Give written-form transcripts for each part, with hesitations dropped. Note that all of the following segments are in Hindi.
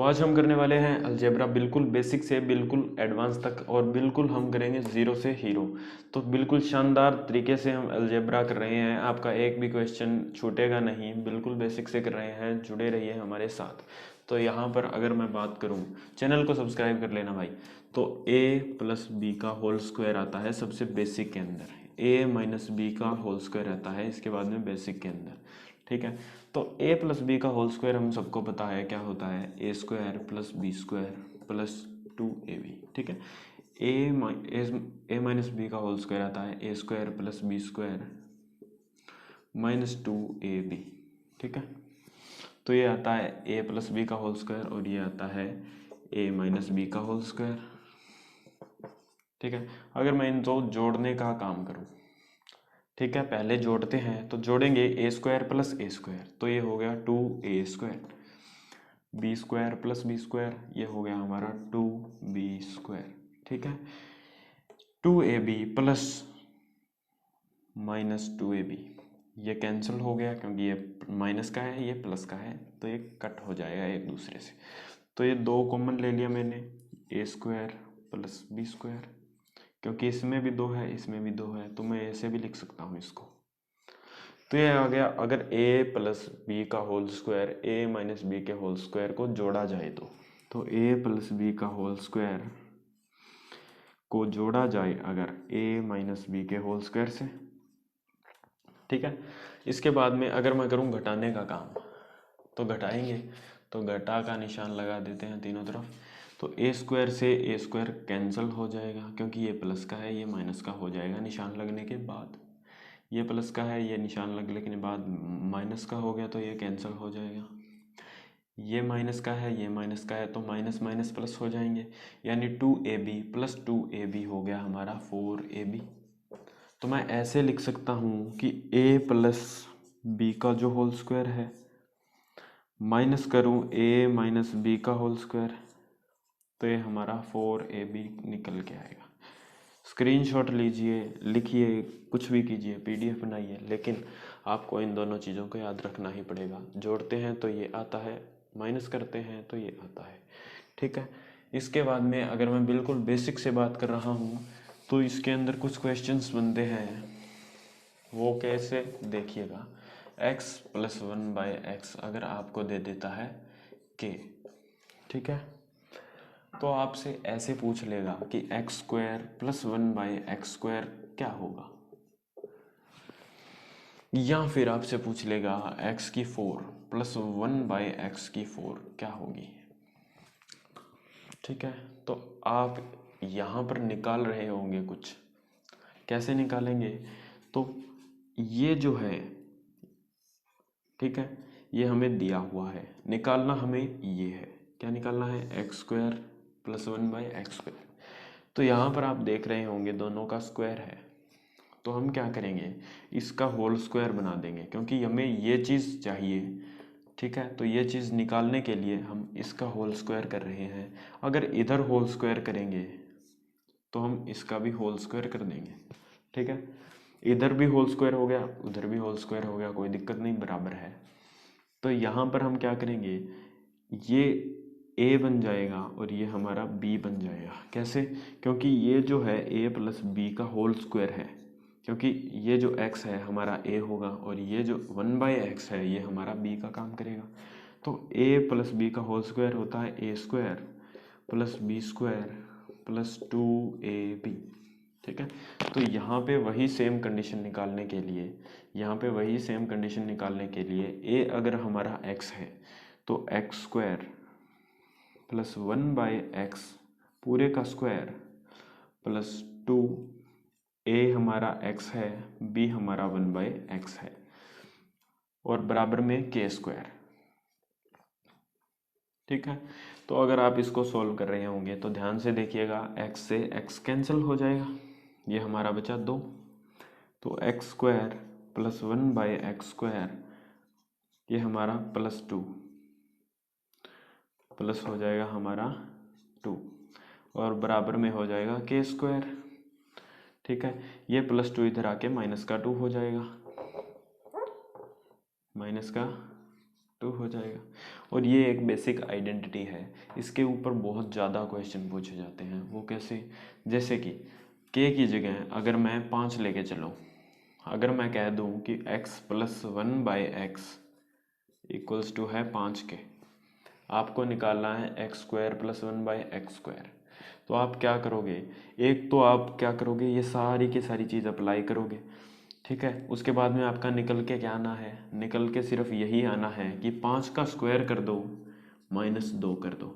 आज हम करने वाले हैं अलजेब्रा, बिल्कुल बेसिक से बिल्कुल एडवांस तक, और बिल्कुल हम करेंगे ज़ीरो से हीरो। तो बिल्कुल शानदार तरीके से हम अलजेब्रा कर रहे हैं, आपका एक भी क्वेश्चन छूटेगा नहीं, बिल्कुल बेसिक से कर रहे हैं, जुड़े रहिए हमारे साथ। तो यहाँ पर अगर मैं बात करूँ, चैनल को सब्सक्राइब कर लेना भाई। तो a प्लस बी का होल स्क्वायर आता है सबसे बेसिक के अंदर, a माइनस बी का होल स्क्वायर आता है इसके बाद में बेसिक के अंदर, ठीक है। तो a प्लस बी का होल स्क्वायर हम सबको पता है क्या होता है, A square plus B square plus 2ab, ठीक है। ए माइनस बी का होल स्क्वायर आता है A square plus B square minus 2ab, ठीक है। तो ये आता है a प्लस बी का होल स्क्वायर और ये आता है a माइनस बी का होल स्क्वायर, ठीक है। अगर मैं इन दो जोड़ने का काम करूं, ठीक है, पहले जोड़ते हैं तो जोड़ेंगे a square plus a square, तो ये हो गया 2a square, b square plus B square, ये हो गया हमारा 2b स्क्वायर, ठीक है। 2ab प्लस माइनस 2ab, ये कैंसिल हो गया क्योंकि ये माइनस का है ये प्लस का है, तो ये कट हो जाएगा एक दूसरे से। तो ये दो कॉमन ले लिया मैंने, ए स्क्वायर प्लस बी स्क्वायर, क्योंकि इसमें भी दो है इसमें भी दो है, तो मैं ऐसे भी लिख सकता हूँ इसको। तो ये आ गया, अगर a प्लस बी का whole square a minus b के होल स्क्वायर को जोड़ा जाए तो a प्लस बी का होल स्क्वायर को जोड़ा जाए अगर a माइनस बी के होल स्क्वायर से, ठीक है। इसके बाद में अगर मैं करूं घटाने का काम, तो घटाएंगे, तो घटा का निशान लगा देते हैं तीनों तरफ। तो ए स्क्वायर से ए स्क्वायर कैंसिल हो जाएगा क्योंकि ये प्लस का है ये माइनस का हो जाएगा निशान लगने के बाद, ये प्लस का है ये निशान लगने के बाद माइनस का हो गया तो ये कैंसिल हो जाएगा, ये माइनस का है ये माइनस का है तो माइनस माइनस प्लस हो जाएंगे, यानी 2ab प्लस 2ab हो गया हमारा 4ab। तो मैं ऐसे लिख सकता हूँ कि a प्लस बी का जो होल स्क्वायर है माइनस करूँ a माइनस बी का होल स्क्वायर, तो ये हमारा 4ab निकल के आएगा। स्क्रीनशॉट लीजिए, लिखिए, कुछ भी कीजिए, पीडीएफ बनाइए, लेकिन आपको इन दोनों चीज़ों को याद रखना ही पड़ेगा। जोड़ते हैं तो ये आता है, माइनस करते हैं तो ये आता है, ठीक है। इसके बाद में अगर मैं बिल्कुल बेसिक से बात कर रहा हूँ तो इसके अंदर कुछ क्वेश्चंस बनते हैं, वो कैसे देखिएगा। x प्लस 1/x अगर आपको दे देता है k, ठीक है, तो आपसे ऐसे पूछ लेगा कि x square plus 1/x square क्या होगा, या फिर आपसे पूछ लेगा x की 4 प्लस 1/x की 4 क्या होगी, ठीक है। तो आप यहाँ पर निकाल रहे होंगे कुछ, कैसे निकालेंगे, तो ये जो है, ठीक है, ये हमें दिया हुआ है, निकालना हमें ये है, क्या निकालना है, x square plus 1/x square. तो यहाँ पर आप देख रहे होंगे दोनों का स्क्वायर है, तो हम क्या करेंगे, इसका होल स्क्वायर बना देंगे क्योंकि हमें ये चीज़ चाहिए, ठीक है। तो ये चीज़ निकालने के लिए हम इसका होल स्क्वायर कर रहे हैं। अगर इधर होल स्क्वायर करेंगे तो हम इसका भी होल स्क्वायर कर देंगे, ठीक है। इधर भी होल स्क्वायर हो गया उधर भी होल स्क्वायर हो गया, कोई दिक्कत नहीं, बराबर है। तो यहाँ पर हम क्या करेंगे, ये a बन जाएगा और ये हमारा b बन जाएगा, कैसे, क्योंकि ये जो है a प्लस बी का होल स्क्वायर है, क्योंकि ये जो x है हमारा a होगा और ये जो 1/x है ये हमारा b का काम करेगा। तो a प्लस बी का होल स्क्वायर होता है a square plus B square plus 2ab, ठीक है। तो यहाँ पे वही सेम कंडीशन निकालने के लिए, यहाँ पे वही सेम कंडीशन निकालने के लिए a अगर हमारा x है तो x स्क्वायर प्लस 1/x पूरे का स्क्वायर प्लस 2, a हमारा x है b हमारा 1/x है और बराबर में k स्क्वायर, ठीक है। तो अगर आप इसको सॉल्व कर रहे होंगे तो ध्यान से देखिएगा, x से x कैंसिल हो जाएगा, ये हमारा बचा 2, तो x square plus 1/x square, ये हमारा प्लस 2 प्लस हो जाएगा हमारा 2 और बराबर में हो जाएगा k स्क्वायर, ठीक है। ये प्लस 2 इधर आके माइनस का 2 हो जाएगा, माइनस का 2 हो जाएगा। और ये एक बेसिक आइडेंटिटी है, इसके ऊपर बहुत ज़्यादा क्वेश्चन पूछे जाते हैं। वो कैसे? जैसे कि k की जगह अगर मैं 5 लेके चलूँ, अगर मैं कह दूँ कि x plus 1/x equals to है 5k, आपको निकालना है x² प्लस 1/x²। तो आप क्या करोगे? एक तो आप क्या करोगे, ये सारी की सारी चीज़ अप्लाई करोगे, ठीक है। उसके बाद में आपका निकल के क्या आना है? निकल के सिर्फ यही आना है कि 5 का स्क्वायर कर दो -2 कर दो।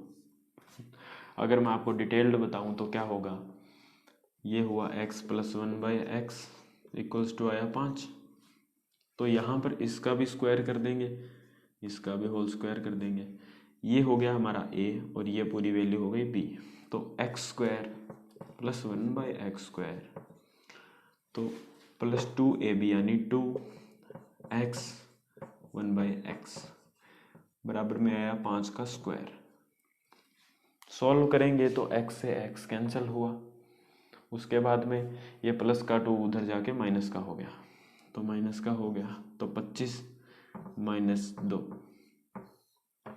अगर मैं आपको डिटेल्ड बताऊं तो क्या होगा, ये हुआ x plus 1/x equals to आया 5। तो यहाँ पर इसका भी स्क्वायर कर देंगे, इसका भी होल स्क्वायर कर देंगे। ये हो गया हमारा a और ये पूरी वैल्यू हो गई b। तो x² प्लस 1/x², तो प्लस 2ab यानी 2x 1/x बराबर में आया 5 का स्क्वायर। सॉल्व करेंगे तो x से x कैंसिल हुआ, उसके बाद में ये प्लस का 2 उधर जाके माइनस का हो गया, तो माइनस का हो गया, तो 25 -2,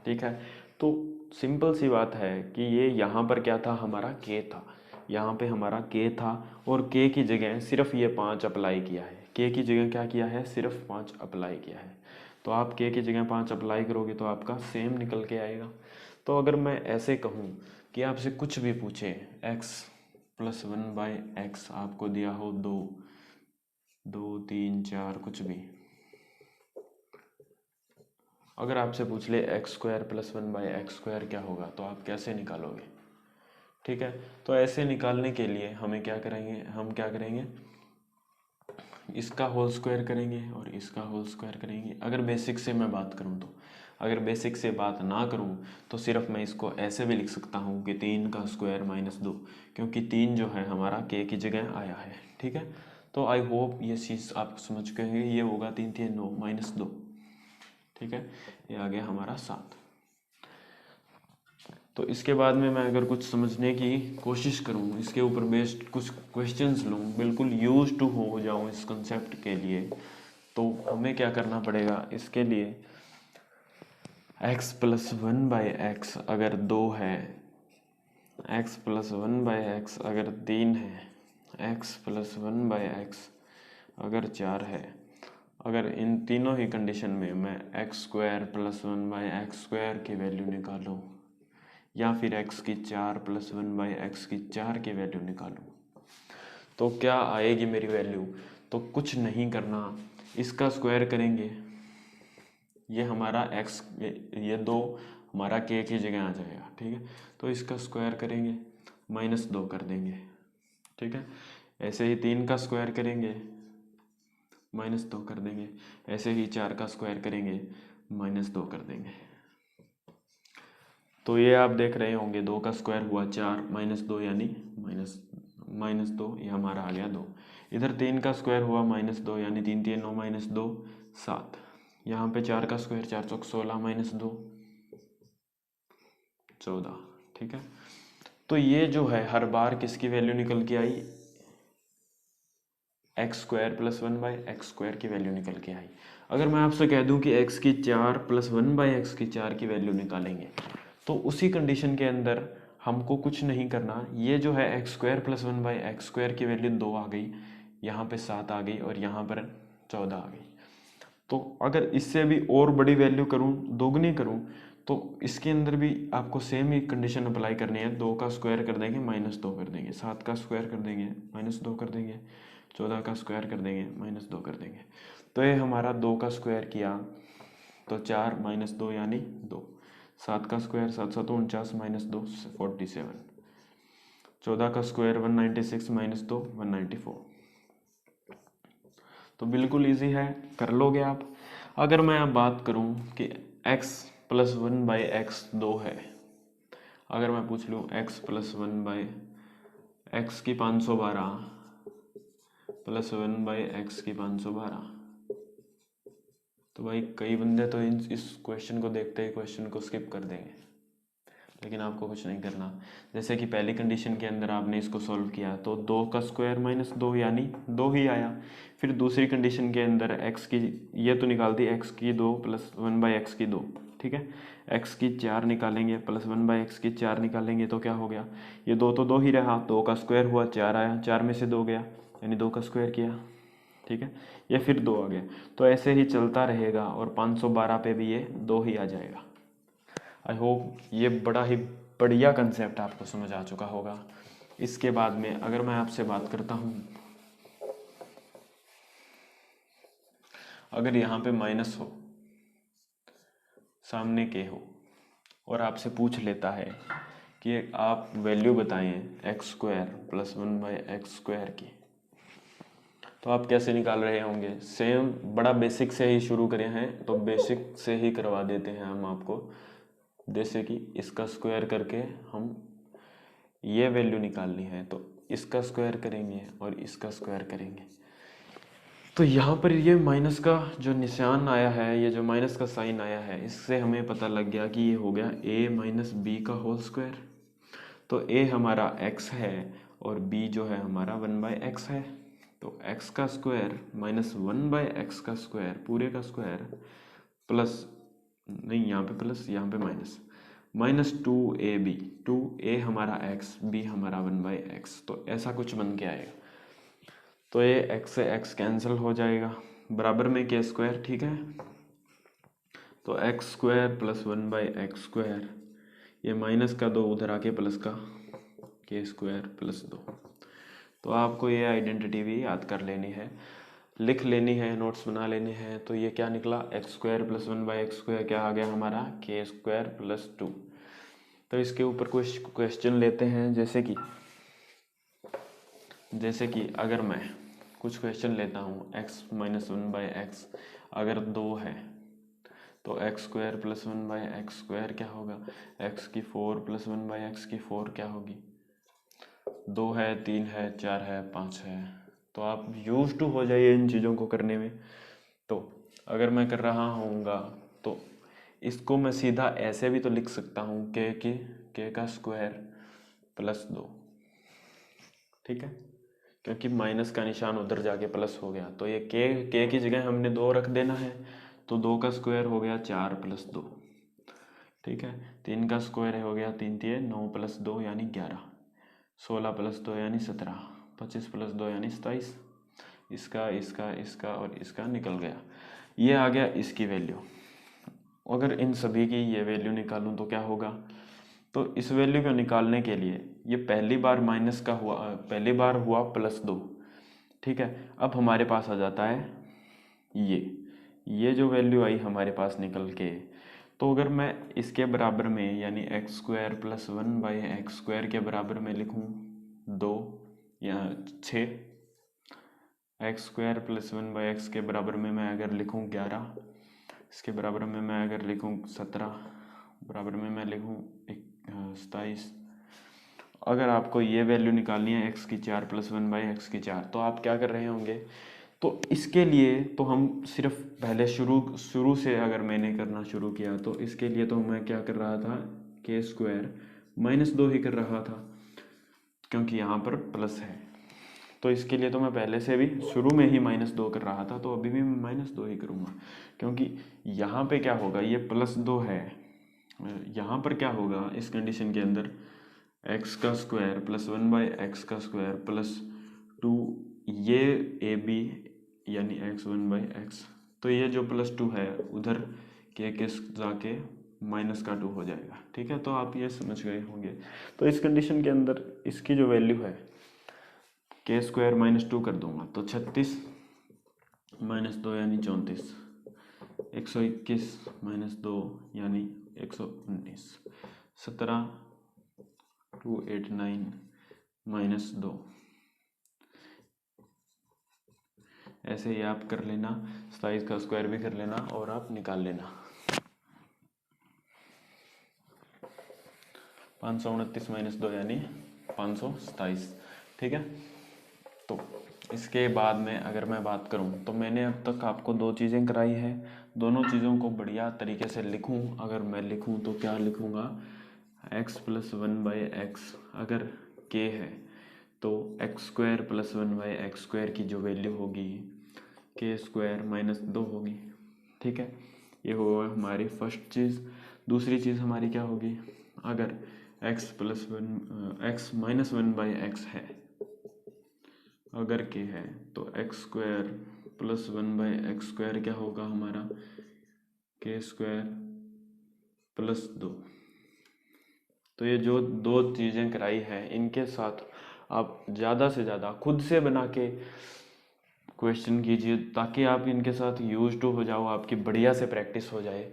ठीक है। तो सिंपल सी बात है कि ये यहाँ पर क्या था, हमारा k था, यहाँ पे हमारा k था और k की जगह सिर्फ ये 5 अप्लाई किया है। k की जगह क्या किया है? सिर्फ 5 अप्लाई किया है। तो आप k की जगह 5 अप्लाई करोगे तो आपका सेम निकल के आएगा। तो अगर मैं ऐसे कहूँ कि आपसे कुछ भी पूछे x प्लस 1/x आपको दिया हो 2, 2, 3, 4 कुछ भी, अगर आपसे पूछ ले x² प्लस 1/x² क्या होगा, तो आप कैसे निकालोगे? ठीक है। तो ऐसे निकालने के लिए हमें क्या करेंगे, हम क्या करेंगे, इसका होल स्क्वायर करेंगे और इसका होल स्क्वायर करेंगे। अगर बेसिक से मैं बात करूं तो, अगर बेसिक से बात ना करूं तो सिर्फ मैं इसको ऐसे भी लिख सकता हूं कि 3 का स्क्वायर -2, क्योंकि 3 जो है हमारा k की जगह आया है, ठीक है। तो आई होप ये चीज़ आप समझ गए। ये होगा 3 3 9 -2, ठीक है। ये आ गया हमारा 7। तो इसके बाद में मैं अगर कुछ समझने की कोशिश करूं, इसके ऊपर बेस्ड कुछ क्वेश्चंस लूं, बिल्कुल यूज टू हो जाऊं इस कंसेप्ट के लिए, तो हमें क्या करना पड़ेगा इसके लिए? x प्लस 1/x अगर 2 है, x प्लस 1/x अगर 3 है, x प्लस 1/x अगर 4 है, अगर इन तीनों ही कंडीशन में मैं x² प्लस 1/x² की वैल्यू निकालूं या फिर x की 4 प्लस 1/x की 4 की वैल्यू निकालूं, तो क्या आएगी मेरी वैल्यू? तो कुछ नहीं करना, इसका स्क्वायर करेंगे, ये हमारा x, ये 2 हमारा k की जगह आ जाएगा, ठीक है। तो इसका स्क्वायर करेंगे, -2 कर देंगे, ठीक है। ऐसे ही 3 का स्क्वायर करेंगे, -2 कर देंगे। ऐसे ही 4 का स्क्वायर करेंगे, -2 कर देंगे। तो ये आप देख रहे होंगे 2 का स्क्वायर हुआ 4, -2 यानी -2, ये हमारा आ गया 2। इधर 3 का स्क्वायर हुआ -2 यानी 3 3 9 -2 7। यहाँ पे 4 का स्क्वायर 4 चौक 16 -2 14, ठीक है। तो ये जो है हर बार किसकी वैल्यू निकल के आई? x² प्लस 1/x² की वैल्यू निकल के आई। अगर मैं आपसे कह दूं कि x की 4 प्लस 1/x की 4 की वैल्यू निकालेंगे, तो उसी कंडीशन के अंदर हमको कुछ नहीं करना। ये जो है x² प्लस 1/x² की वैल्यू 2 आ गई, यहाँ पे 7 आ गई और यहाँ पर 14 आ गई। तो अगर इससे भी और बड़ी वैल्यू करूँ, दोगुनी करूँ, तो इसके अंदर भी आपको सेम ही कंडीशन अप्लाई करनी है। 2 का स्क्वायर कर देंगे, -2 कर देंगे, 7 का स्क्वायर कर देंगे, -2 कर देंगे, 14 का स्क्वायर कर देंगे, -2 कर देंगे। तो ये हमारा 2 का स्क्वायर किया तो 4 -2 यानी 2, 7 का स्क्वायर 7 7 49 -2 47, 14 का स्क्वायर 196 -2 194। तो बिल्कुल इजी है, कर लोगे आप। अगर मैं अब बात करूं कि x प्लस 1/x 2 है, अगर मैं पूछ लूँ x प्लस 1/x की 512 प्लस 1/x की 512, तो भाई कई बंदे तो इस क्वेश्चन को देखते ही क्वेश्चन को स्किप कर देंगे, लेकिन आपको कुछ नहीं करना। जैसे कि पहली कंडीशन के अंदर आपने इसको सॉल्व किया तो 2 का स्क्वायर माइनस 2 यानी 2 ही आया। फिर दूसरी कंडीशन के अंदर x की ये तो निकाल दी, x की 2 प्लस 1/x की 2, ठीक है। x की 4 निकालेंगे प्लस 1/x की 4 निकालेंगे तो क्या हो गया, ये 2 तो 2 ही रहा, 2 का स्क्वायर हुआ 4 आया, 4 में से 2 गया यानी 2 का स्क्वायर किया, ठीक है। ये फिर 2 आ गया, तो ऐसे ही चलता रहेगा और 512 पे भी ये 2 ही आ जाएगा। आई होप ये बड़ा ही बढ़िया कंसेप्ट आपको समझ आ चुका होगा। इसके बाद में अगर मैं आपसे बात करता हूँ, अगर यहाँ पे माइनस हो, सामने के हो, और आपसे पूछ लेता है कि आप वैल्यू बताएं x² प्लस 1/x² की, तो आप कैसे निकाल रहे होंगे। सेम बड़ा बेसिक से ही शुरू करे हैं, तो बेसिक से ही करवा देते हैं हम आपको। जैसे कि इसका स्क्वायर करके हम ये वैल्यू निकालनी है, तो इसका स्क्वायर करेंगे और इसका स्क्वायर करेंगे। तो यहाँ पर ये माइनस का जो निशान आया है, ये जो माइनस का साइन आया है, इससे हमें पता लग गया कि ये हो गया a माइनस बी का होल स्क्वायर। तो a हमारा x है और b जो है हमारा 1/x है। तो x का स्क्वायर माइनस 1/x का स्क्वायर पूरे का स्क्वायर प्लस, नहीं यहाँ पे प्लस यहाँ पे माइनस 2ab, 2a हमारा x, b हमारा 1/x, तो ऐसा कुछ बन के आएगा। तो ये x से x कैंसिल हो जाएगा, बराबर में k², ठीक है। तो x² प्लस 1/x², ये माइनस का 2 उधर आके प्लस का k² प्लस 2। तो आपको ये आइडेंटिटी भी याद कर लेनी है, लिख लेनी है, नोट्स बना लेने हैं। तो ये क्या निकला, x² प्लस 1/x² क्या आ गया हमारा k² प्लस 2। तो इसके ऊपर कुछ क्वेश्चन लेते हैं, जैसे कि अगर मैं कुछ क्वेश्चन लेता हूँ, x माइनस 1/x अगर 2 है तो x² प्लस 1/x² क्या होगा, x की 4 प्लस 1/x की 4 क्या होगी, 2 है, 3 है, 4 है, 5 है। तो आप यूज टू हो जाइए इन चीज़ों को करने में। तो अगर मैं कर रहा होऊंगा तो इसको मैं सीधा ऐसे भी तो लिख सकता हूँ k का स्क्वायर प्लस 2, ठीक है, क्योंकि माइनस का निशान उधर जाके प्लस हो गया। तो ये k की जगह हमने 2 रख देना है, तो 2 का स्क्वायर हो गया 4 प्लस 2, ठीक है। 3 का स्क्वायर हो गया 3 3 9 प्लस 2 यानी 11, 16 प्लस 2 यानी 17, 25 प्लस 2 यानी 27। इसका इसका इसका और इसका निकल गया, ये आ गया इसकी वैल्यू। अगर इन सभी की ये वैल्यू निकालूं तो क्या होगा, तो इस वैल्यू को निकालने के लिए ये पहली बार माइनस का हुआ, पहली बार हुआ प्लस 2, ठीक है। अब हमारे पास आ जाता है ये जो वैल्यू आई हमारे पास निकल के। तो अगर मैं इसके बराबर में यानी x² प्लस 1/x² के बराबर में लिखूं 2 या 6, x² प्लस 1/x के बराबर में मैं अगर लिखूं 11, इसके बराबर में मैं अगर लिखूं 17, बराबर में मैं लिखूं 27। अगर आपको ये वैल्यू निकालनी है x की 4 प्लस 1/x की 4, तो आप क्या कर रहे होंगे, तो इसके लिए तो हम सिर्फ पहले शुरू से अगर मैंने करना शुरू किया तो इसके लिए तो मैं क्या कर रहा था, k² माइनस 2 ही कर रहा था, क्योंकि यहाँ पर प्लस है। तो इसके लिए तो मैं पहले से भी शुरू में ही -2 कर रहा था, तो अभी भी मैं -2 ही करूँगा, क्योंकि यहाँ पे क्या होगा, ये प्लस 2 है, यहाँ पर क्या होगा इस कंडीशन के अंदर, x का स्क्वायर प्लस 1/x का स्क्वायर प्लस 2, ये ab यानी x 1/x, तो ये जो प्लस 2 है उधर के जाके माइनस का 2 हो जाएगा, ठीक है। तो आप ये समझ गए होंगे। तो इस कंडीशन के अंदर इसकी जो वैल्यू है k² माइनस 2 कर दूंगा तो 36 माइनस 2 यानी 34, 121 माइनस 2 यानी 119, 17 289 माइनस 2। ऐसे ही आप कर लेना, 27 का स्क्वायर भी कर लेना और आप निकाल लेना। 529 माइनस 2 यानी 527, ठीक है। तो इसके बाद में अगर मैं बात करूं तो मैंने अब तक आपको 2 चीज़ें कराई है, दोनों चीज़ों को बढ़िया तरीके से लिखूं। अगर मैं लिखूं तो क्या लिखूंगा, x plus one by x अगर के है तो x square plus one by x square की जो वैल्यू होगी के स्क्वायर माइनस 2 होगी। ठीक है, ये होगा हमारी फर्स्ट चीज़। दूसरी चीज़ हमारी क्या होगी, अगर x plus one x minus one by x है, अगर के है तो x square plus one by x square क्या होगा हमारा, के स्क्वायर प्लस 2। तो ये जो दो चीज़ें कराई है इनके साथ आप ज़्यादा से ज़्यादा खुद से बना के क्वेश्चन कीजिए ताकि आप इनके साथ यूज टू हो जाओ, आपकी बढ़िया से प्रैक्टिस हो जाए।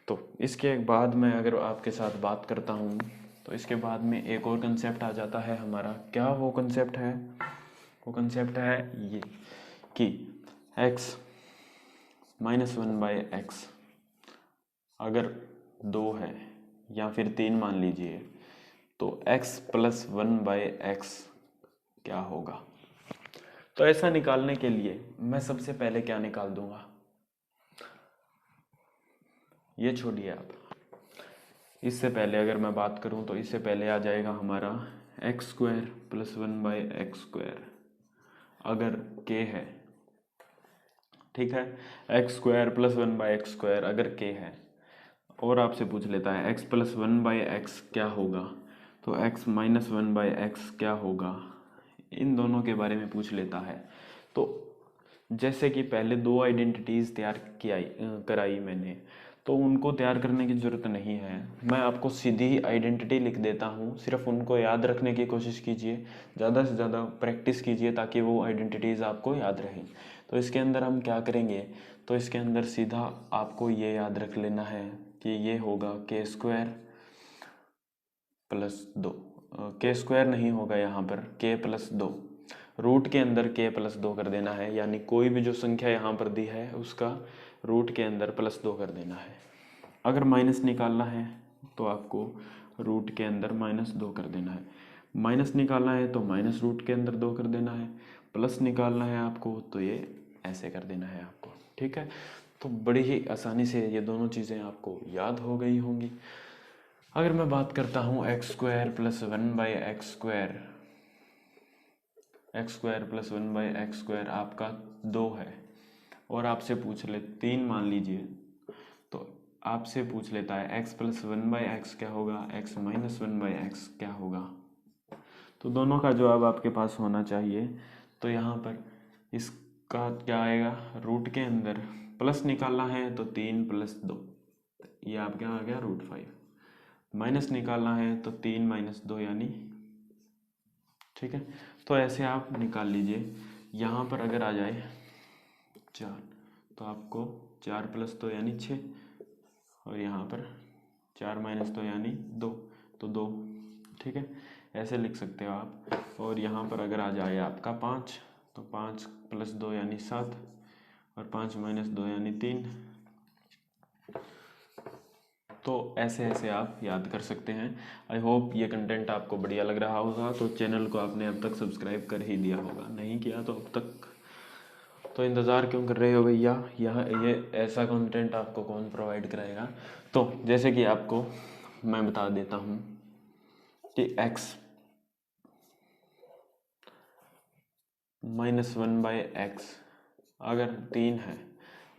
तो इसके बाद मैं अगर आपके साथ बात करता हूँ तो इसके बाद में एक और कंसेप्ट आ जाता है हमारा। क्या वो कंसेप्ट है, वो कंसेप्ट है ये कि x minus one by x अगर 2 है या फिर 3 मान लीजिए तो x plus one by x क्या होगा। तो ऐसा निकालने के लिए मैं सबसे पहले क्या निकाल दूंगा, ये छोड़िए आप, इससे पहले अगर मैं बात करूं तो इससे पहले आ जाएगा हमारा x square plus one by x square अगर के है। ठीक है, x square plus one by x square अगर के है और आपसे पूछ लेता है x plus one by x क्या होगा, तो x minus one by x क्या होगा, इन दोनों के बारे में पूछ लेता है। तो जैसे कि पहले दो आइडेंटिटीज़ तैयार कराई मैंने, तो उनको तैयार करने की ज़रूरत नहीं है, मैं आपको सीधी आइडेंटिटी लिख देता हूँ, सिर्फ उनको याद रखने की कोशिश कीजिए, ज़्यादा से ज़्यादा प्रैक्टिस कीजिए ताकि वो आइडेंटिटीज़ आपको याद रहें। तो इसके अंदर हम क्या करेंगे, तो इसके अंदर सीधा आपको ये याद रख लेना है कि ये होगा के स्क्वायर प्लस 2, के स्क्वायर नहीं होगा यहाँ पर, के प्लस 2, रूट के अंदर के प्लस 2 कर देना है, यानी कोई भी जो संख्या यहाँ पर दी है उसका रूट के अंदर प्लस 2 कर देना है। अगर माइनस निकालना है तो आपको रूट के अंदर माइनस 2 कर देना है, माइनस निकालना है तो माइनस रूट के अंदर 2 कर देना है, प्लस निकालना है आपको तो ये ऐसे कर देना है आपको। ठीक है, तो बड़ी ही आसानी से ये दोनों चीज़ें आपको याद हो गई होंगी। अगर मैं बात करता हूँ x square plus one by x square, x square plus one by x square आपका 2 है और आपसे पूछ ले 3 मान लीजिए, तो आपसे पूछ लेता है x plus one by x क्या होगा, x minus one by x क्या होगा। तो दोनों का जवाब आपके पास होना चाहिए। तो यहाँ पर इसका क्या आएगा, रूट के अंदर प्लस निकालना है तो 3 प्लस 2, ये आपके यहाँ आ गया रूट 5, माइनस निकालना है तो 3 माइनस 2 यानी, ठीक है, तो ऐसे आप निकाल लीजिए। यहाँ पर अगर आ जाए 4 तो आपको 4 प्लस 2 यानी 6, और यहाँ पर 4 माइनस 2 यानी 2, तो 2। ठीक है, ऐसे लिख सकते हो आप। और यहाँ पर अगर आ जाए आपका 5 तो 5 प्लस 2 यानी 7, और 5 माइनस 2 यानी 3। तो ऐसे ऐसे आप याद कर सकते हैं। आई होप ये कंटेंट आपको बढ़िया लग रहा होगा। तो चैनल को आपने अब तक सब्सक्राइब कर ही दिया होगा, नहीं किया तो अब तक तो इंतज़ार क्यों कर रहे हो भैया, ये ऐसा कंटेंट आपको कौन प्रोवाइड कराएगा। तो जैसे कि आपको मैं बता देता हूँ कि x minus one by x अगर 3 है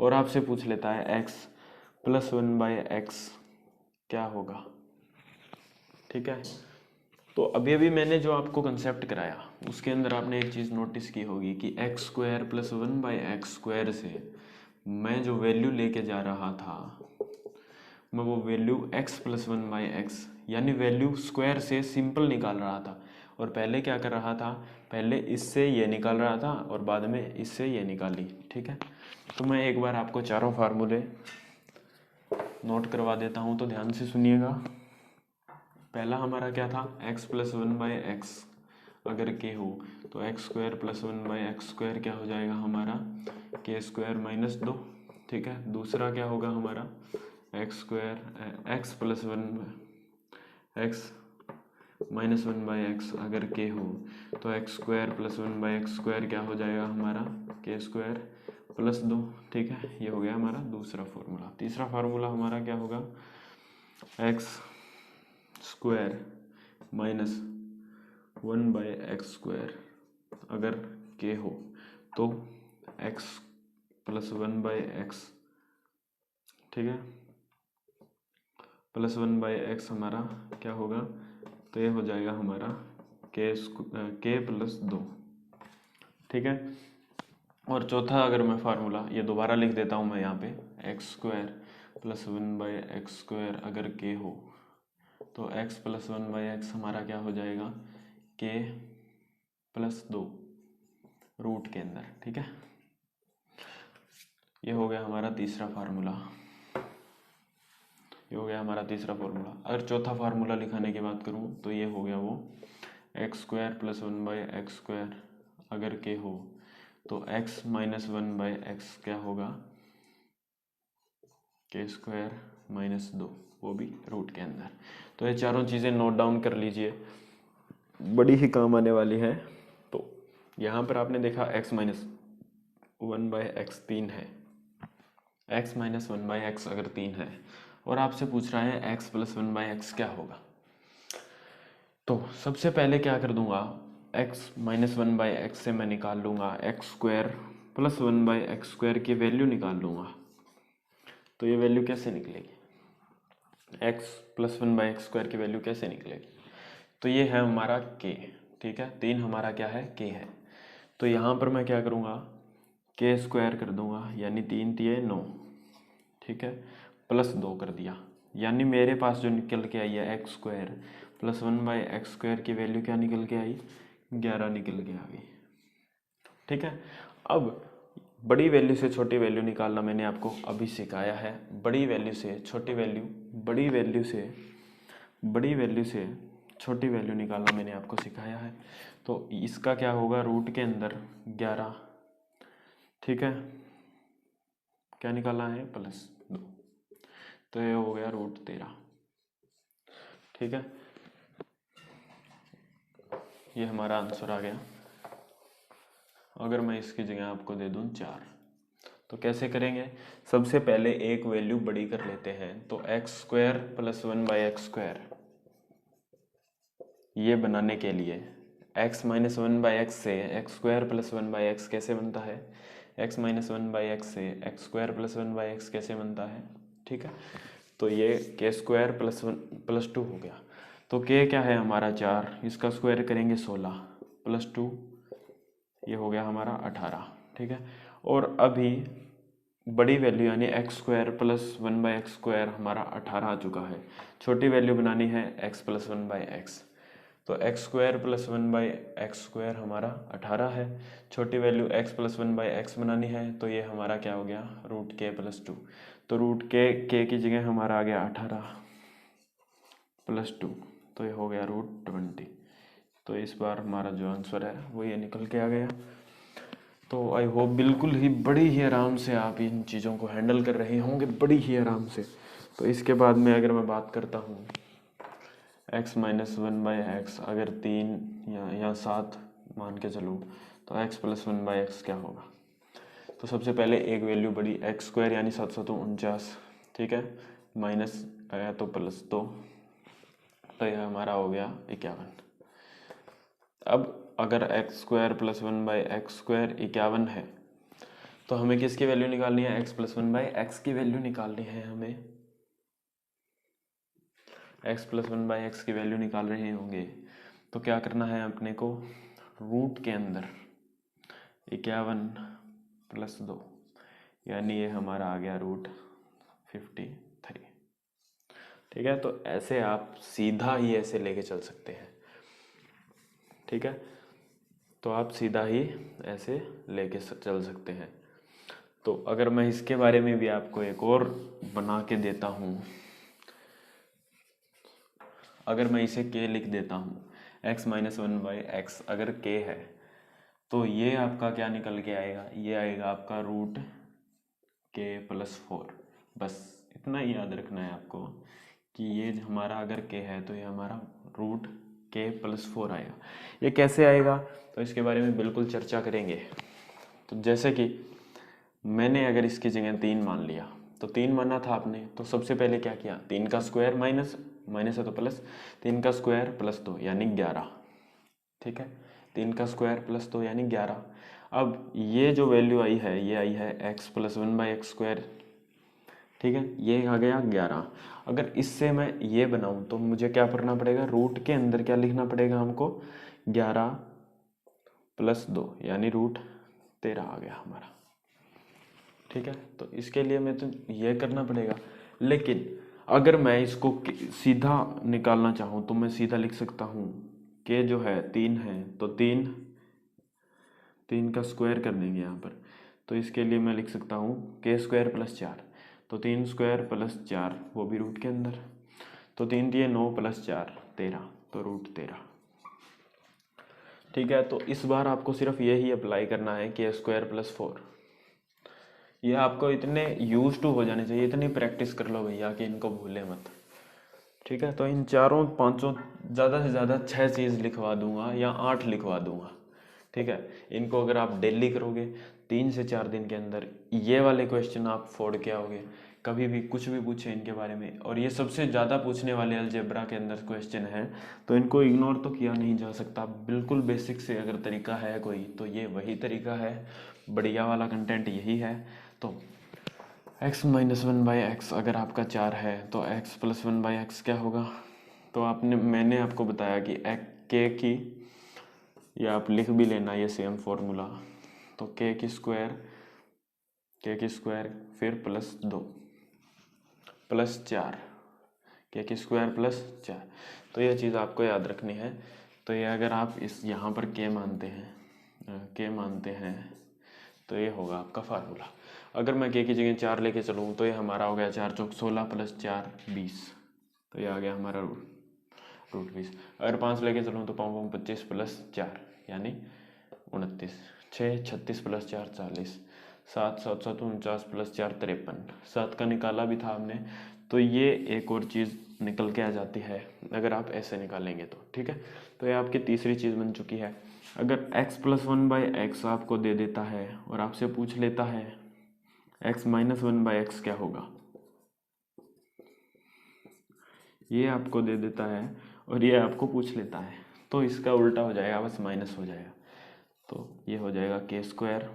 और आपसे पूछ लेता है x plus one by x क्या होगा। ठीक है, तो अभी अभी मैंने जो आपको कंसेप्ट कराया उसके अंदर आपने एक चीज़ नोटिस की होगी कि x square plus one by x square से मैं जो वैल्यू लेके जा रहा था, मैं वो value x plus one by x यानी वैल्यू स्क्वायर से सिंपल निकाल रहा था। और पहले क्या कर रहा था, पहले इससे ये निकाल रहा था और बाद में इससे ये निकाली। ठीक है, तो मैं एक बार आपको चारों फार्मूले नोट करवा देता हूँ, तो ध्यान से सुनिएगा। पहला हमारा क्या था, x plus one by x अगर के हो तो x square plus one by x square क्या हो जाएगा हमारा, के स्क्वायर माइनस 2। ठीक है, दूसरा क्या होगा हमारा, x square x plus one x minus one by x अगर के हो तो x square plus one by x square क्या हो जाएगा हमारा, के स्क्वायर प्लस 2। ठीक है, ये हो गया हमारा दूसरा फार्मूला। तीसरा फार्मूला हमारा क्या होगा, एक्स स्क्वायर माइनस 1/x² अगर k हो तो x प्लस 1/x, ठीक है, प्लस 1/x हमारा क्या होगा, तो ये हो जाएगा हमारा k प्लस 2, ठीक है। और चौथा अगर मैं फार्मूला ये दोबारा लिख देता हूँ मैं यहाँ पे, x² प्लस 1/x² अगर k हो तो x प्लस 1/x हमारा क्या हो जाएगा, k प्लस 2 रूट के अंदर, ठीक है। ये हो गया हमारा तीसरा फार्मूला, ये हो गया हमारा तीसरा फार्मूला। अगर चौथा फार्मूला लिखाने की बात करूँ तो ये हो गया वो x² प्लस 1/x² अगर k हो तो x माइनस 1/x क्या होगा, k² माइनस 2, वो भी रूट के अंदर। तो ये चारों चीज़ें नोट डाउन कर लीजिए, बड़ी ही काम आने वाली है। तो यहाँ पर आपने देखा x माइनस 1/x 3 है, x माइनस 1/x अगर 3 है और आपसे पूछ रहा है x प्लस 1/x क्या होगा, तो सबसे पहले क्या कर दूंगा, x माइनस 1/x से मैं निकाल लूँगा x² प्लस 1/x² की वैल्यू निकाल लूँगा। तो ये वैल्यू कैसे निकलेगी, x प्लस 1/x² की वैल्यू कैसे निकलेगी, तो ये है हमारा k, ठीक है, 3 हमारा क्या है, k है। तो यहाँ पर मैं क्या करूँगा, k² कर दूंगा, यानी 3 तिये 9, ठीक है, प्लस 2 कर दिया, यानी मेरे पास जो निकल के आई है x² प्लस 1/x² की वैल्यू क्या निकल के आई, 11 निकल के आ गई, ठीक है। अब बड़ी वैल्यू से छोटी वैल्यू निकालना मैंने आपको अभी सिखाया है, बड़ी वैल्यू से छोटी वैल्यू, बड़ी वैल्यू से बड़ी वैल्यू से छोटी वैल्यू निकालना मैंने आपको सिखाया है। तो इसका क्या होगा, रूट के अंदर 11, ठीक है, क्या निकालना है, प्लस 2, तो ये हो गया √13, ठीक है। ये हमारा आंसर आ गया। अगर मैं इसकी जगह आपको दे दूं 4 तो कैसे करेंगे, सबसे पहले एक वैल्यू बड़ी कर लेते हैं, तो x² प्लस 1/x² ये बनाने के लिए x माइनस 1/x से x² प्लस 1/x कैसे बनता है, x माइनस 1/x से x² प्लस 1/x कैसे बनता है, ठीक है। तो ये k² प्लस 2 हो गया, तो k क्या है हमारा 4, इसका स्क्वायर करेंगे 16 प्लस 2, ये हो गया हमारा 18, ठीक है। और अभी बड़ी वैल्यू यानी x² प्लस 1/x² हमारा 18 आ चुका है, छोटी वैल्यू बनानी है x प्लस 1/x, तो x² प्लस 1/x² हमारा 18 है, छोटी वैल्यू x प्लस 1/x बनानी है, तो ये हमारा क्या हो गया, √k प्लस 2, तो √k की जगह हमारा आ गया 18 प्लस 2, तो ये हो गया √20। तो इस बार हमारा जो आंसर है वो ये निकल के आ गया। तो आई होप बिल्कुल ही बड़ी ही आराम से आप इन चीज़ों को हैंडल कर रहे होंगे, बड़ी ही आराम से। तो इसके बाद में अगर मैं बात करता हूँ x माइनस 1/x अगर 3 या 7 मान के चलो, तो x प्लस 1/x क्या होगा, तो सबसे पहले एक वैल्यू बड़ी x² यानी 749, ठीक है, माइनस आया तो प्लस 2, तो यह हमारा हो गया 51। अब अगर x² प्लस 1/x² 51 है तो हमें किसकी वैल्यू निकालनी है, x प्लस 1/x की वैल्यू निकालनी है हमें, x प्लस 1/x की वैल्यू निकाल रहे होंगे तो क्या करना है अपने को, रूट के अंदर 51 प्लस 2, यानी ये हमारा आ गया √53, ठीक है। तो ऐसे आप सीधा ही ऐसे लेके चल सकते हैं, ठीक है, तो आप सीधा ही ऐसे लेके चल सकते हैं। तो अगर मैं इसके बारे में भी आपको एक और बना के देता हूँ, अगर मैं इसे k लिख देता हूँ, x माइनस 1/x अगर k है तो ये आपका क्या निकल के आएगा, ये आएगा आपका √k प्लस 4। बस इतना ही याद रखना है आपको कि ये हमारा अगर k है तो ये हमारा √k प्लस 4 आएगा। ये कैसे आएगा तो इसके बारे में बिल्कुल चर्चा करेंगे। तो जैसे कि मैंने अगर इसकी जगह 3 मान लिया तो 3 माना था आपने, तो सबसे पहले क्या किया, 3 का स्क्वायर माइनस, माइनस है तो प्लस, 3 का स्क्वायर प्लस 2 यानी 11, ठीक है। 3 का स्क्वायर प्लस 2 यानी 11। अब ये जो वैल्यू आई है ये आई है एक्स प्लस 1/x², ठीक है, ये आ गया 11। अगर इससे मैं ये बनाऊं तो मुझे क्या करना पड़ेगा, रूट के अंदर क्या लिखना पड़ेगा हमको, 11 प्लस 2 यानी √13 आ गया हमारा, ठीक है। तो इसके लिए मैं तो ये करना पड़ेगा, लेकिन अगर मैं इसको सीधा निकालना चाहूँ तो मैं सीधा लिख सकता हूँ कि जो है 3 है तो 3 का स्क्वायर कर देंगे यहाँ पर, तो इसके लिए मैं लिख सकता हूँ k² + 4, तो 3² + 4 वो भी रूट के अंदर, तो 3 दिए 9 + 4 13, तो √13, ठीक है। तो इस बार आपको सिर्फ यही अप्लाई करना है k² + 4, ये आपको इतने यूज टू हो जाने चाहिए, इतनी प्रैक्टिस कर लो भैया कि इनको भूले मत, ठीक है। तो इन चारों पांचों ज़्यादा से ज़्यादा 6 चीज़ लिखवा दूंगा या 8 लिखवा दूंगा, ठीक है। इनको अगर आप डेली करोगे 3 से 4 दिन के अंदर ये वाले क्वेश्चन आप फोड़ के आओगे, कभी भी कुछ भी पूछे इनके बारे में, और ये सबसे ज़्यादा पूछने वाले अलजेब्रा के अंदर क्वेश्चन हैं, तो इनको इग्नोर तो किया नहीं जा सकता। बिल्कुल बेसिक से अगर तरीका है कोई तो ये वही तरीका है, बढ़िया वाला कंटेंट यही है। तो x - 1/x अगर आपका 4 है तो x + 1/x क्या होगा, तो मैंने आपको बताया कि k की, या आप लिख भी लेना ये सेम फॉर्मूला, तो k² फिर +2 +4, k² +4, तो ये चीज़ आपको याद रखनी है। तो ये अगर आप इस यहाँ पर k मानते हैं तो ये होगा आपका फार्मूला। अगर मैं k की जगह 4 लेके चलूँ तो ये हमारा हो गया 4 चौक 16 + 4 20, तो ये आ गया हमारा √20। अगर 5 लेके चलूँ तो 5 25 + 4 यानी 29, 6 36 + 4 40, 7 7 7 49 + 4 53, 7 का निकाला भी था हमने, तो ये एक और चीज़ निकल के आ जाती है अगर आप ऐसे निकालेंगे तो, ठीक है। तो ये आपकी तीसरी चीज़ बन चुकी है। अगर x + 1/x आपको दे देता है और आपसे पूछ लेता है x - 1/x क्या होगा, ये आपको दे देता है और ये आपको पूछ लेता है, तो इसका उल्टा हो जाएगा, बस माइनस हो जाएगा, तो ये हो जाएगा k² - 4,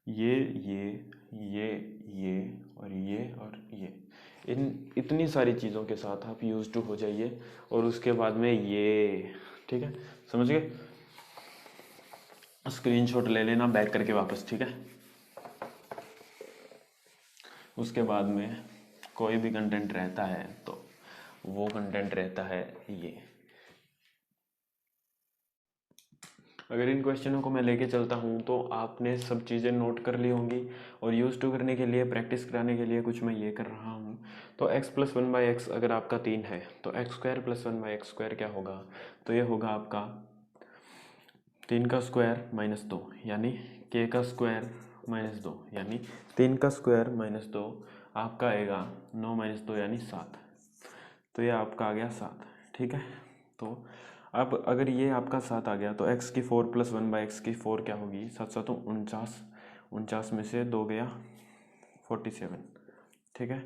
ये और ये इतनी सारी चीज़ों के साथ आप यूज टू हो जाइए, और उसके बाद में ये, ठीक है, समझ गए। स्क्रीनशॉट ले लेना बैक करके वापस, ठीक है। उसके बाद में कोई भी कंटेंट रहता है तो वो कंटेंट रहता है ये। अगर इन क्वेश्चनों को मैं लेके चलता हूँ तो आपने सब चीज़ें नोट कर ली होंगी, और यूज़ टू करने के लिए, प्रैक्टिस कराने के लिए कुछ मैं ये कर रहा हूँ। तो x + 1/x अगर आपका 3 है तो x² + 1/x² क्या होगा, तो ये होगा आपका 3 का स्क्वायर -2 यानी k का स्क्वायर -2 यानी 3 का स्क्वायर -2 आपका आएगा 9 - 2 यानी 7, तो ये आपका आ गया 7, ठीक है। तो अब अगर ये आपका 7 आ गया तो x की 4 + 1/x की 4 क्या होगी, 7 7 49, 49 में से 2 गया 47, ठीक है।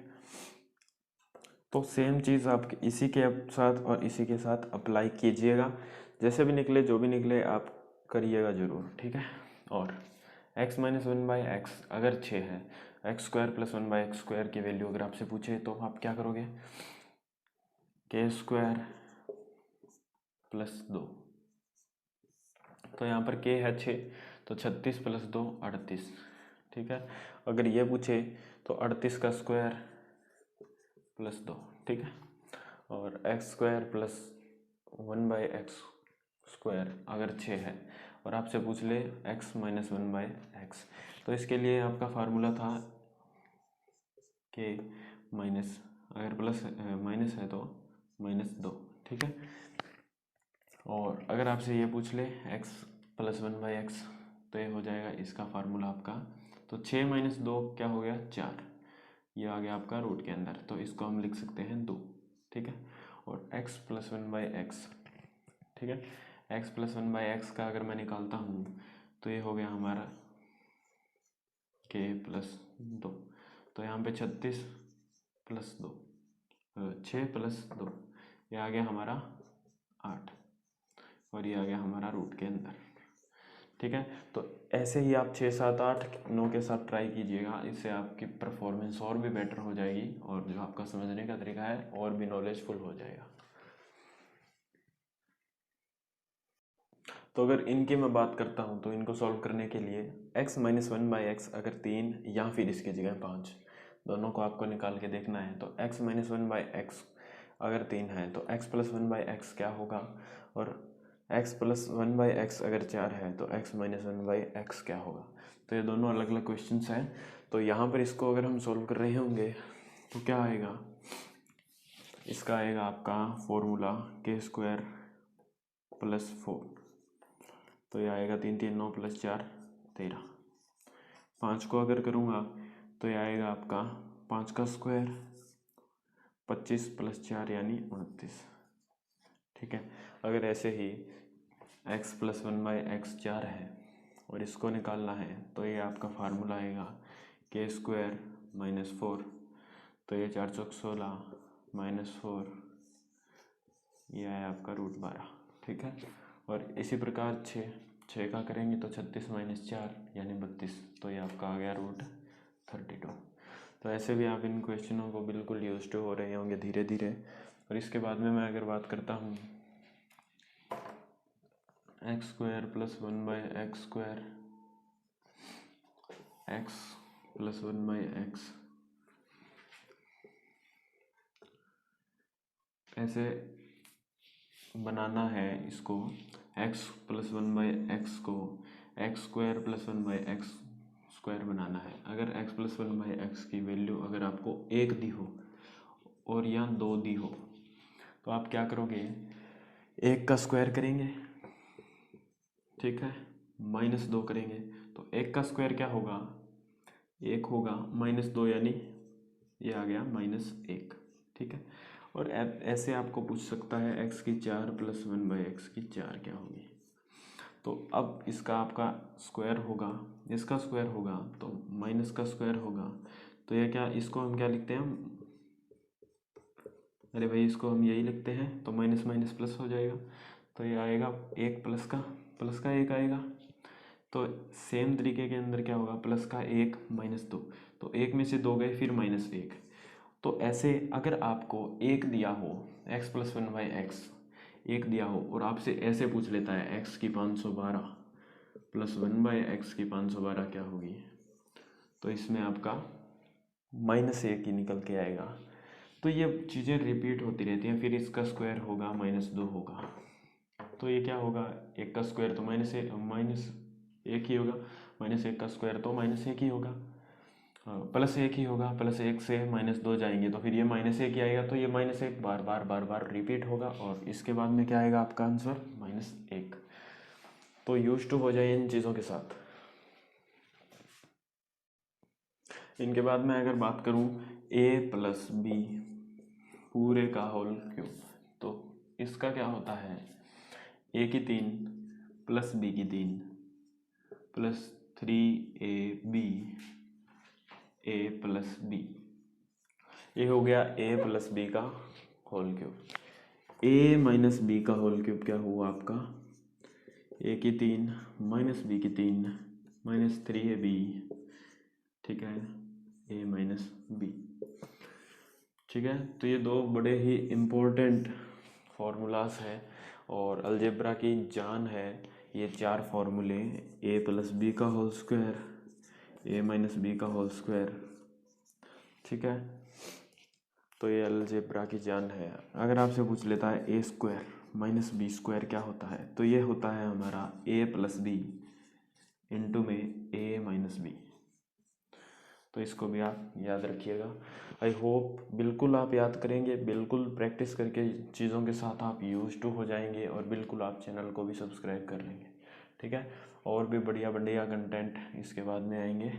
तो सेम चीज़ आप इसी के साथ और इसी के साथ अप्लाई कीजिएगा, जैसे भी निकले जो भी निकले आप करिएगा ज़रूर, ठीक है। और x - 1/x अगर 6 है, x² + 1/x² की वैल्यू अगर आपसे पूछे तो आप क्या करोगे, k² + 2, तो यहाँ पर k है 6, तो 36 + 2 38, ठीक है। अगर ये पूछे तो 38 का स्क्वायर +2, ठीक है। और x² + 1/x² अगर 6 है और आपसे पूछ ले x - 1/x, तो इसके लिए आपका फार्मूला था k माइनस, अगर प्लस माइनस है तो -2, ठीक है। और अगर आपसे ये पूछ ले x + 1/x, तो ये हो जाएगा इसका फार्मूला आपका, तो 6 - 2 क्या हो गया 4, ये आ गया आपका रूट के अंदर, तो इसको हम लिख सकते हैं 2, ठीक है। और x + 1/x, ठीक है, x + 1/x का अगर मैं निकालता हूँ तो ये हो गया हमारा के प्लस 2, तो यहाँ पे 36 प्लस 2 6 प्लस 2, ये आ गया हमारा 8 और ये आ गया हमारा रूट के अंदर। ठीक है, तो ऐसे ही आप 6 7 8 9 के साथ ट्राई कीजिएगा, इससे आपकी परफॉर्मेंस और भी बेटर हो जाएगी और जो आपका समझने का तरीका है और भी नॉलेजफुल हो जाएगा। तो अगर इनकी मैं बात करता हूँ तो इनको सॉल्व करने के लिए x माइनस 1/x अगर 3 या फिर इसकी जगह 5 दोनों को आपको निकाल के देखना है, तो x माइनस 1/x अगर 3 है तो x प्लस 1/x क्या होगा, और x प्लस 1/x अगर 4 है तो x माइनस 1/x क्या होगा। तो ये दोनों अलग अलग क्वेश्चंस हैं। तो यहाँ पर इसको अगर हम सॉल्व कर रहे होंगे तो क्या आएगा, इसका आएगा आपका फॉर्मूला k² प्लस 4, तो ये आएगा 3 3 9 प्लस 4 13। 5 को अगर करूँगा तो ये आएगा आपका 5 का स्क्वायर 25 प्लस 4 यानी 29। ठीक है, अगर ऐसे ही x प्लस 1/x 4 है और इसको निकालना है तो ये आपका फार्मूला आएगा k² माइनस 4, तो ये 4 चौक 16 माइनस 4, ये आया आपका रूट 12। ठीक है, और इसी प्रकार 6 का करेंगे तो 36 माइनस 4 यानी 32, तो ये आपका आ गया रूट 32। तो ऐसे भी आप इन क्वेश्चनों को बिल्कुल यूज टू हो रहे होंगे धीरे धीरे। और इसके बाद में मैं अगर बात करता हूँ x² plus 1/x², x plus 1/x, ऐसे बनाना है इसको, x प्लस 1/x को x² प्लस 1/x² बनाना है। अगर x प्लस 1/x की वैल्यू अगर आपको 1 दी हो और या 2 दी हो तो आप क्या करोगे, 1 का स्क्वायर करेंगे, ठीक है, माइनस 2 करेंगे, तो 1 का स्क्वायर क्या होगा, 1 होगा, माइनस 2 यानी ये आ गया -1। ठीक है, और ऐसे आपको पूछ सकता है x की 4 प्लस 1/x की 4 क्या होगी। तो अब इसका आपका स्क्वायर होगा, इसका स्क्वायर होगा तो माइनस का स्क्वायर होगा, तो ये क्या, इसको हम क्या लिखते हैं, अरे भाई इसको हम यही लिखते हैं, तो माइनस माइनस प्लस हो जाएगा, तो ये आएगा 1 प्लस का 1 आएगा। तो सेम तरीके के अंदर क्या होगा, प्लस का 1 माइनस 2, तो 1 में से 2 गए फिर -1। तो ऐसे अगर आपको 1 दिया हो, x प्लस 1/x 1 दिया हो और आपसे ऐसे पूछ लेता है x की 512 प्लस 1/x की 512 क्या होगी, तो इसमें आपका -1 ही निकल के आएगा। तो ये चीज़ें रिपीट होती रहती हैं, फिर इसका स्क्वायर होगा -2 होगा, तो ये क्या होगा, 1 का स्क्वायर तो -1 ही होगा, -1 का स्क्वायर तो -1 ही होगा, +1 ही होगा, +1 से -2 जाएंगे तो फिर ये -1 ही आएगा, तो ये -1 बार बार रिपीट होगा और इसके बाद में क्या आएगा आपका आंसर -1। तो यूज टू हो जाए इन चीज़ों के साथ। इनके बाद में अगर बात करूँ a प्लस बी पूरे का होल क्यूब, तो इसका क्या होता है, a की 3 प्लस b की 3 plus 3ab a plus B, ये हो गया a प्लस बी का whole cube. a minus B का होल क्यूब क्या हुआ आपका, a की 3 माइनस बी की 3 माइनस 3ab, ठीक है, a माइनस बी। ठीक है, तो ये दो बड़े ही इम्पोर्टेंट फार्मूलाज हैं और अलजेब्रा की जान है ये 4 फार्मूले, a प्लस बी का whole square, a minus B का होल स्क्वायर। ठीक है, तो ये अलजेब्रा की जान है। अगर आपसे पूछ लेता है a² माइनस b² क्या होता है, तो ये होता है हमारा a प्लस बी इंटू में a माइनस बी। तो इसको भी आप याद रखिएगा। आई होप बिल्कुल आप याद करेंगे, बिल्कुल प्रैक्टिस करके चीज़ों के साथ आप यूज टू हो जाएंगे और बिल्कुल आप चैनल को भी सब्सक्राइब कर लेंगे। ठीक है, और भी बढ़िया बढ़िया कंटेंट इसके बाद में आएंगे।